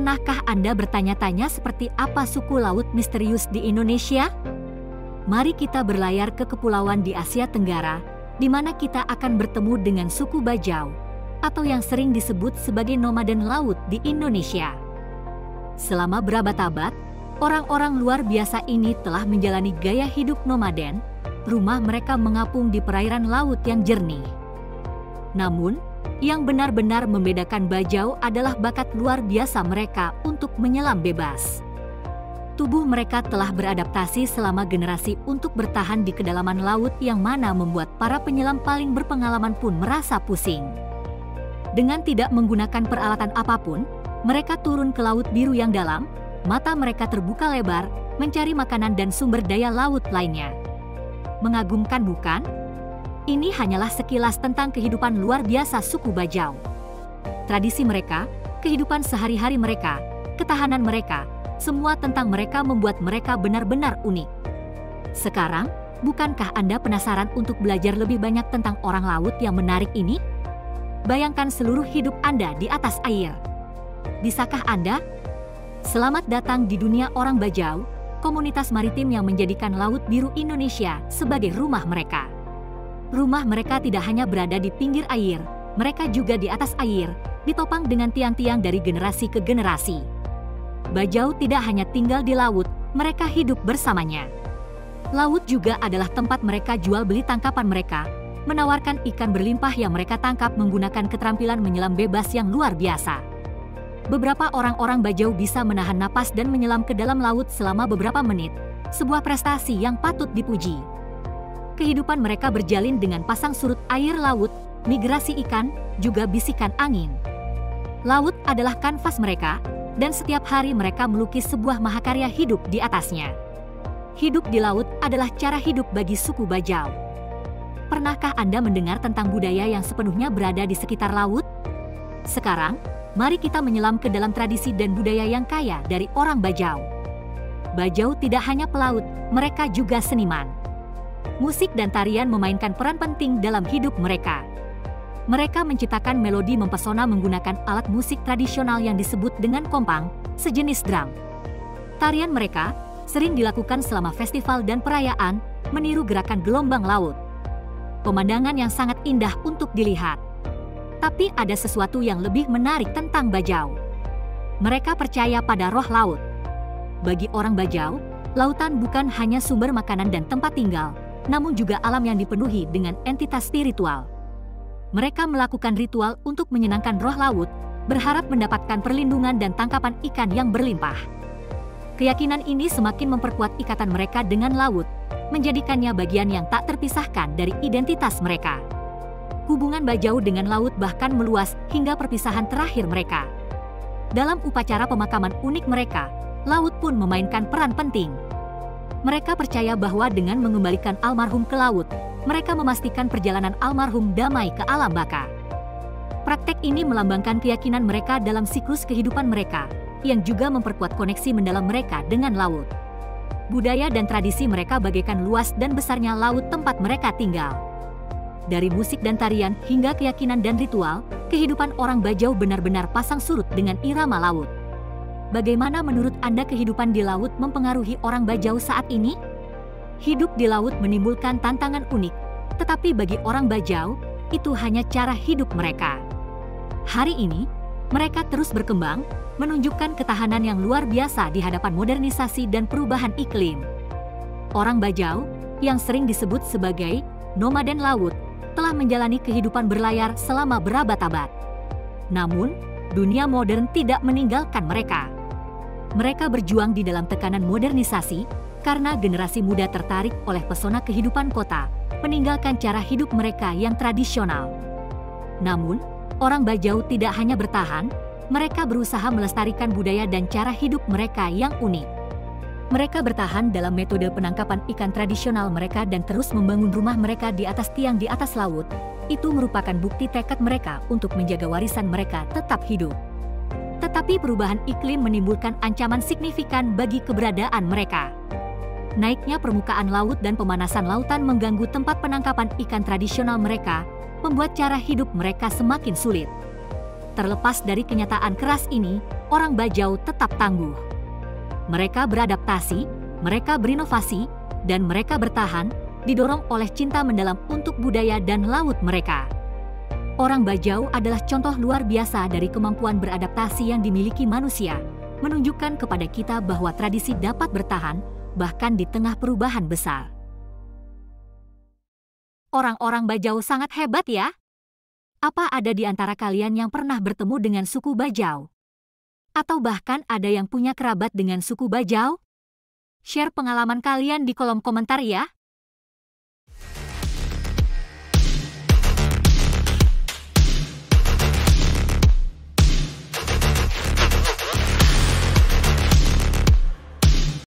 Pernahkah Anda bertanya-tanya seperti apa suku laut misterius di Indonesia? Mari kita berlayar ke kepulauan di Asia Tenggara, di mana kita akan bertemu dengan suku Bajau, atau yang sering disebut sebagai nomaden laut di Indonesia. Selama berabad-abad, orang-orang luar biasa ini telah menjalani gaya hidup nomaden. Rumah mereka mengapung di perairan laut yang jernih. Namun, yang benar-benar membedakan Bajau adalah bakat luar biasa mereka untuk menyelam bebas. Tubuh mereka telah beradaptasi selama generasi untuk bertahan di kedalaman laut yang mana membuat para penyelam paling berpengalaman pun merasa pusing. Dengan tidak menggunakan peralatan apapun, mereka turun ke laut biru yang dalam, mata mereka terbuka lebar, mencari makanan dan sumber daya laut lainnya. Mengagumkan bukan? Ini hanyalah sekilas tentang kehidupan luar biasa suku Bajau. Tradisi mereka, kehidupan sehari-hari mereka, ketahanan mereka, semua tentang mereka membuat mereka benar-benar unik. Sekarang, bukankah Anda penasaran untuk belajar lebih banyak tentang orang laut yang menarik ini? Bayangkan seluruh hidup Anda di atas air. Bisakah Anda? Selamat datang di dunia orang Bajau, komunitas maritim yang menjadikan Laut Biru Indonesia sebagai rumah mereka. Rumah mereka tidak hanya berada di pinggir air, mereka juga di atas air, ditopang dengan tiang-tiang dari generasi ke generasi. Bajau tidak hanya tinggal di laut, mereka hidup bersamanya. Laut juga adalah tempat mereka jual beli tangkapan mereka, menawarkan ikan berlimpah yang mereka tangkap menggunakan keterampilan menyelam bebas yang luar biasa. Beberapa orang-orang Bajau bisa menahan napas dan menyelam ke dalam laut selama beberapa menit, sebuah prestasi yang patut dipuji. Kehidupan mereka berjalin dengan pasang surut air laut, migrasi ikan, juga bisikan angin. Laut adalah kanvas mereka, dan setiap hari mereka melukis sebuah mahakarya hidup di atasnya. Hidup di laut adalah cara hidup bagi suku Bajau. Pernahkah Anda mendengar tentang budaya yang sepenuhnya berada di sekitar laut? Sekarang, mari kita menyelam ke dalam tradisi dan budaya yang kaya dari orang Bajau. Bajau tidak hanya pelaut, mereka juga seniman. Musik dan tarian memainkan peran penting dalam hidup mereka. Mereka menciptakan melodi mempesona menggunakan alat musik tradisional yang disebut dengan kompang, sejenis drum. Tarian mereka sering dilakukan selama festival dan perayaan, meniru gerakan gelombang laut. Pemandangan yang sangat indah untuk dilihat. Tapi ada sesuatu yang lebih menarik tentang Bajau. Mereka percaya pada roh laut. Bagi orang Bajau, lautan bukan hanya sumber makanan dan tempat tinggal, namun juga alam yang dipenuhi dengan entitas spiritual. Mereka melakukan ritual untuk menyenangkan roh laut, berharap mendapatkan perlindungan dan tangkapan ikan yang berlimpah. Keyakinan ini semakin memperkuat ikatan mereka dengan laut, menjadikannya bagian yang tak terpisahkan dari identitas mereka. Hubungan Bajau dengan laut bahkan meluas hingga perpisahan terakhir mereka. Dalam upacara pemakaman unik mereka, laut pun memainkan peran penting. Mereka percaya bahwa dengan mengembalikan almarhum ke laut, mereka memastikan perjalanan almarhum damai ke alam baka. Praktek ini melambangkan keyakinan mereka dalam siklus kehidupan mereka, yang juga memperkuat koneksi mendalam mereka dengan laut. Budaya dan tradisi mereka bagaikan luas dan besarnya laut tempat mereka tinggal. Dari musik dan tarian hingga keyakinan dan ritual, kehidupan orang Bajau benar-benar pasang surut dengan irama laut. Bagaimana menurut Anda kehidupan di laut mempengaruhi orang Bajau saat ini? Hidup di laut menimbulkan tantangan unik, tetapi bagi orang Bajau, itu hanya cara hidup mereka. Hari ini, mereka terus berkembang, menunjukkan ketahanan yang luar biasa di hadapan modernisasi dan perubahan iklim. Orang Bajau, yang sering disebut sebagai nomaden laut, telah menjalani kehidupan berlayar selama berabad-abad. Namun, dunia modern tidak meninggalkan mereka. Mereka berjuang di dalam tekanan modernisasi karena generasi muda tertarik oleh pesona kehidupan kota, meninggalkan cara hidup mereka yang tradisional. Namun, orang Bajau tidak hanya bertahan, mereka berusaha melestarikan budaya dan cara hidup mereka yang unik. Mereka bertahan dalam metode penangkapan ikan tradisional mereka dan terus membangun rumah mereka di atas tiang di atas laut. Itu merupakan bukti tekad mereka untuk menjaga warisan mereka tetap hidup. Tetapi perubahan iklim menimbulkan ancaman signifikan bagi keberadaan mereka. Naiknya permukaan laut dan pemanasan lautan mengganggu tempat penangkapan ikan tradisional mereka, membuat cara hidup mereka semakin sulit. Terlepas dari kenyataan keras ini, orang Bajau tetap tangguh. Mereka beradaptasi, mereka berinovasi, dan mereka bertahan, didorong oleh cinta mendalam untuk budaya dan laut mereka. Orang Bajau adalah contoh luar biasa dari kemampuan beradaptasi yang dimiliki manusia, menunjukkan kepada kita bahwa tradisi dapat bertahan, bahkan di tengah perubahan besar. Orang-orang Bajau sangat hebat ya. Apa ada di antara kalian yang pernah bertemu dengan suku Bajau? Atau bahkan ada yang punya kerabat dengan suku Bajau? Share pengalaman kalian di kolom komentar ya.